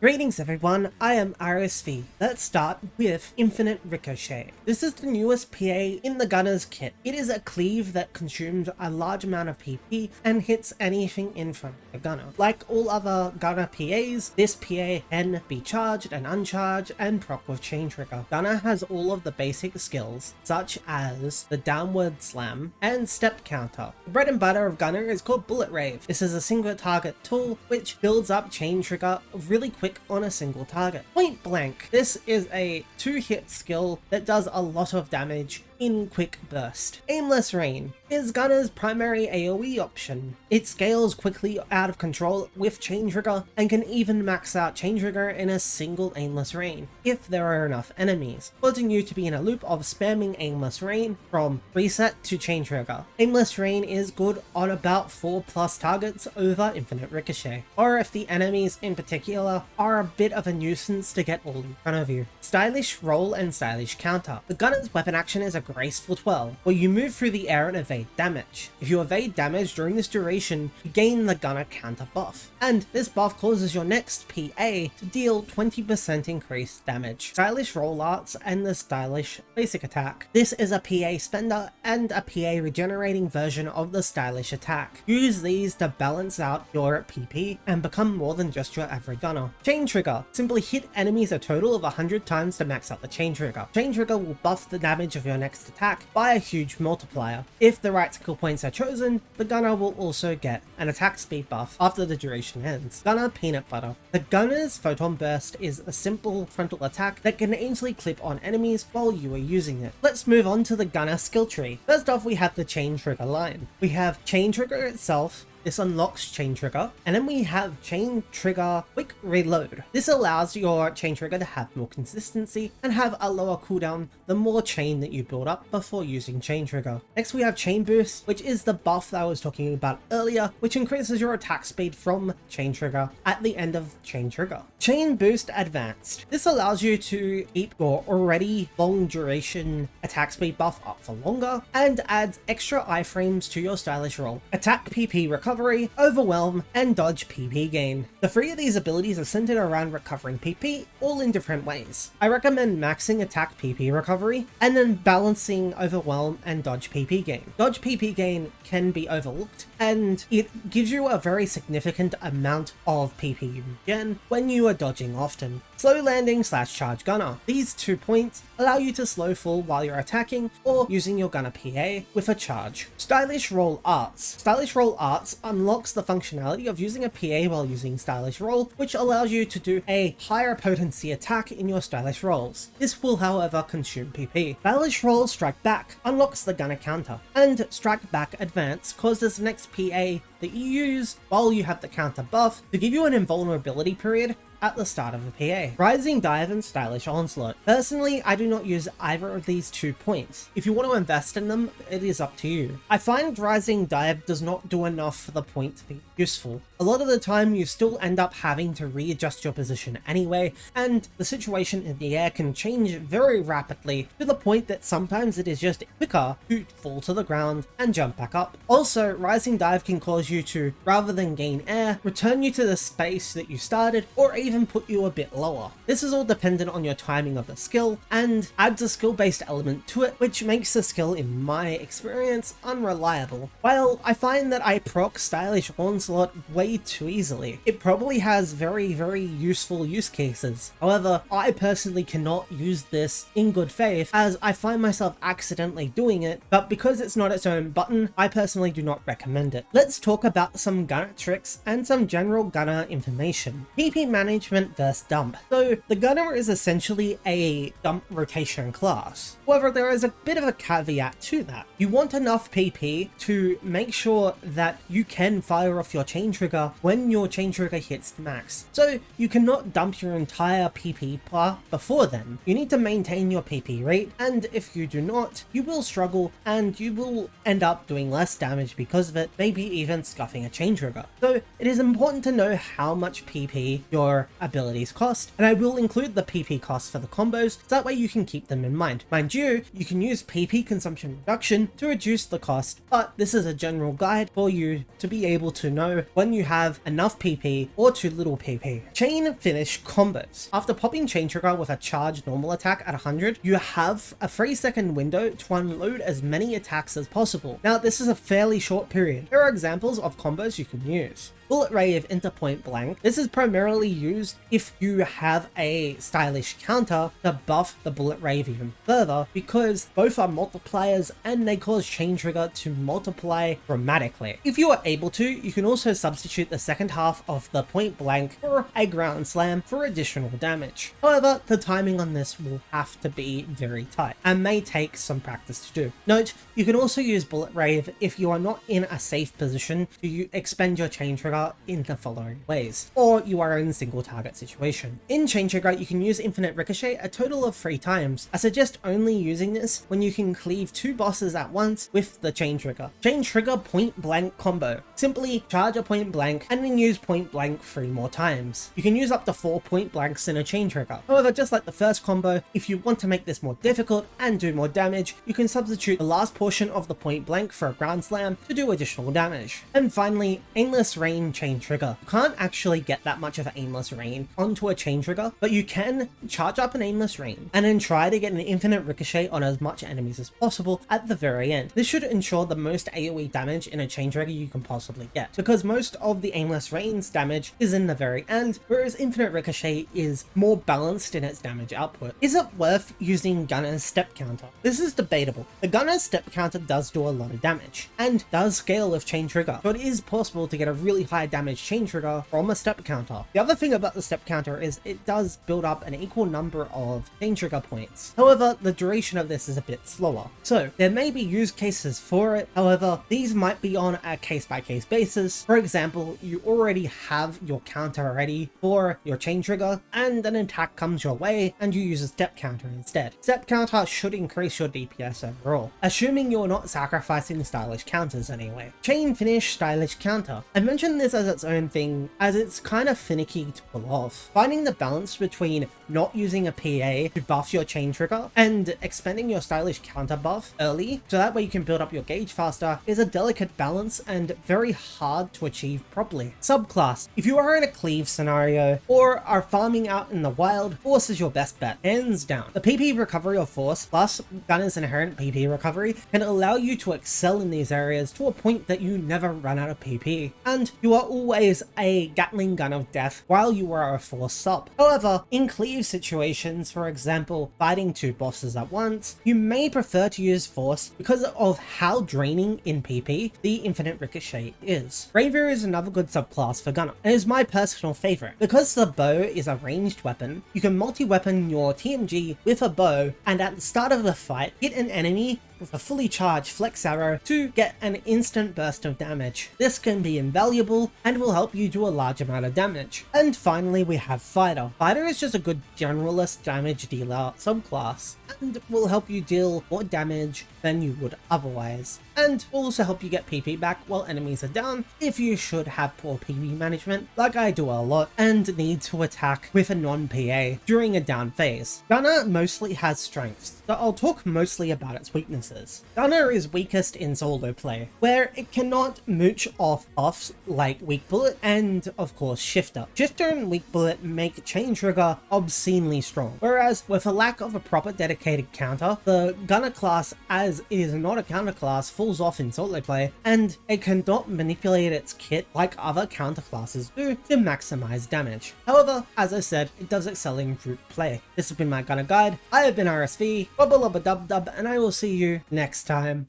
Greetings everyone, I am RSV. Let's start with Infinite Ricochet. This is the newest PA in the Gunner's kit. It is a cleave that consumes a large amount of PP and hits anything in front of the Gunner. Like all other Gunner PAs, this PA can be charged and uncharged and proc with Chain Trigger. Gunner has all of the basic skills such as the downward slam and step counter. The bread and butter of Gunner is called Bullet Rave. This is a single target tool which builds up Chain Trigger really quick on a single target. Point blank, this is a 2-hit skill that does a lot of damage in quick burst. Aimless Rain is Gunner's primary AoE option. It scales quickly out of control with Chain Trigger and can even max out Chain Trigger in a single Aimless Rain if there are enough enemies, causing you to be in a loop of spamming Aimless Rain from reset to Chain Trigger. Aimless Rain is good on about 4+ targets over Infinite Ricochet, or if the enemies in particular are a bit of a nuisance to get all in front of you. Stylish Roll and Stylish Counter. The Gunner's weapon action is a graceful 12, where you move through the air and evade damage. If you evade damage during this duration, you gain the Gunner counter buff, and this buff causes your next PA to deal 20% increased damage. Stylish Roll Arts and the Stylish Basic Attack. This is a PA spender and a PA regenerating version of the Stylish Attack. Use these to balance out your PP and become more than just your average Gunner. Chain Trigger. Simply hit enemies a total of 100 times to max out the Chain Trigger. Chain Trigger will buff the damage of your next attack by a huge multiplier. If the right skill points are chosen, the Gunner will also get an attack speed buff after the duration ends. Gunner Peanut Butter. The Gunner's Photon Burst is a simple frontal attack that can easily clip on enemies while you are using it. Let's move on to the Gunner skill tree. First off, we have the Chain Trigger line. We have Chain Trigger itself. This unlocks Chain Trigger, and then we have Chain Trigger Quick Reload. This allows your Chain Trigger to have more consistency and have a lower cooldown the more chain that you build up before using Chain Trigger. Next we have Chain Boost, which is the buff that I was talking about earlier, which increases your attack speed from Chain Trigger at the end of Chain Trigger. Chain Boost Advanced. This allows you to keep your already long duration attack speed buff up for longer and adds extra iframes to your stylish roll. Attack PP Recovery, Overwhelm, and Dodge PP Gain. The 3 of these abilities are centered around recovering PP, all in different ways. I recommend maxing Attack PP Recovery, and then balancing Overwhelm and Dodge PP Gain. Dodge PP Gain can be overlooked, and it gives you a very significant amount of PP regen when you are dodging often. Slow Landing / Charge Gunner. These 2 points allow you to slow fall while you're attacking or using your Gunner PA with a charge. Stylish Roll Arts. Stylish Roll Arts unlocks the functionality of using a PA while using Stylish Roll, which allows you to do a higher potency attack in your Stylish Rolls. This will however consume PP. Stylish Roll Strike Back unlocks the Gunner counter, and Strike Back Advance causes the next PA that you use while you have the counter buff to give you an invulnerability period at the start of a PA. Rising Dive and Stylish Onslaught. Personally, I do not use either of these 2 points. If you want to invest in them, it is up to you. I find Rising Dive does not do enough for the point to be useful. A lot of the time you still end up having to readjust your position anyway, and the situation in the air can change very rapidly to the point that sometimes it is just quicker to fall to the ground and jump back up. Also, Rising Dive can cause you to, rather than gain air, return you to the space that you started, or even put you a bit lower. This is all dependent on your timing of the skill and adds a skill-based element to it, which makes the skill, in my experience, unreliable. While I find that I proc Stylish Onslaught way too easily, it probably has very useful use cases. However, I personally cannot use this in good faith as I find myself accidentally doing it, but because it's not its own button, I personally do not recommend it. Let's talk about some Gunner tricks and some general Gunner information. PP Management vs Dump. So the Gunner is essentially a dump rotation class. However, there is a bit of a caveat to that. You want enough PP to make sure that you can fire off your Chain Trigger when your Chain Trigger hits max. So you cannot dump your entire PP bar before then. You need to maintain your PP rate, and if you do not, you will struggle and you will end up doing less damage because of it, maybe even scuffing a Chain Trigger. So it is important to know how much PP your abilities cost, and I will include the PP costs for the combos, so that way you can keep them in mind. Mind you, you can use PP consumption reduction to reduce the cost, but this is a general guide for you to be able to know when you have enough PP or too little PP. Chain finish combos. After popping chain trigger with a charged normal attack at 100, you have a 3-second window to unload as many attacks as possible. Now this is a fairly short period. There are examples of combos you can use. Bullet Rave into Point Blank. This is primarily used if you have a stylish counter to buff the Bullet Rave even further, because both are multipliers and they cause chain trigger to multiply dramatically. If you are able to, you can also substitute the second half of the Point Blank for a ground slam for additional damage. However, the timing on this will have to be very tight and may take some practice to do. Note, you can also use Bullet Rave if you are not in a safe position to expend your chain trigger in the following ways, or you are in a single target situation. In Chain Trigger, you can use Infinite Ricochet a total of 3 times. I suggest only using this when you can cleave 2 bosses at once with the Chain Trigger. Chain Trigger Point Blank combo. Simply charge a Point Blank and then use Point Blank 3 more times. You can use up to 4 Point Blanks in a Chain Trigger. However, just like the first combo, if you want to make this more difficult and do more damage, you can substitute the last portion of the Point Blank for a Ground Slam to do additional damage. And finally, Aimless Rain Chain Trigger. You can't actually get that much of an Aimless Rain onto a Chain Trigger, but you can charge up an Aimless Rain and then try to get an Infinite Ricochet on as much enemies as possible at the very end. This should ensure the most AoE damage in a Chain Trigger you can possibly get, because most of the Aimless Rain's damage is in the very end, whereas Infinite Ricochet is more balanced in its damage output. Is it worth using Gunner's Step Counter? This is debatable. The Gunner's Step Counter does do a lot of damage and does scale with Chain Trigger, so it is possible to get a really high damage chain trigger from a step counter. The other thing about the step counter is it does build up an equal number of chain trigger points. However, the duration of this is a bit slower. So there may be use cases for it. However, these might be on a case-by-case basis. For example, you already have your counter ready for your chain trigger and an attack comes your way and you use a step counter instead. Step counter should increase your DPS overall, assuming you're not sacrificing stylish counters anyway. Chain finish stylish counter. I mentioned this as its own thing as it's kind of finicky to pull off. Finding the balance between not using a PA to buff your chain trigger and expending your stylish counter buff early so that way you can build up your gauge faster is a delicate balance and very hard to achieve properly. Subclass. If you are in a cleave scenario or are farming out in the wild, Force is your best bet, hands down. The PP recovery of Force plus Gunner's inherent PP recovery can allow you to excel in these areas to a point that you never run out of PP, and you are always a Gatling gun of death while you are a Force sub. However, in cleave situations, for example, fighting 2 bosses at once, you may prefer to use Force because of how draining in PP the Infinite Ricochet is. Rapier is another good subclass for Gunner, and is my personal favorite. Because the bow is a ranged weapon, you can multi-weapon your TMG with a bow, and at the start of the fight, hit an enemy with a fully charged flex arrow to get an instant burst of damage. This can be invaluable and will help you do a large amount of damage. And finally we have Fighter. Fighter is just a good generalist damage dealer subclass and will help you deal more damage than you would otherwise, and will also help you get PP back while enemies are down if you should have poor PP management like I do a lot and need to attack with a non-PA during a down phase. Gunner mostly has strengths, so I'll talk mostly about its weaknesses. Gunner is weakest in solo play, where it cannot mooch off buffs like Weak Bullet and of course Shifter. Shifter and Weak Bullet make Chain Trigger obscenely strong, whereas with a lack of a proper dedicated counter, the Gunner class, as it is not a counter class, falls off in solo play, and it cannot manipulate its kit like other counter classes do to maximize damage. However, as I said, it does excel in group play. This has been my Gunner Guide. I have been RSV, Bubba Lubba Dub Dub, and I will see you next time.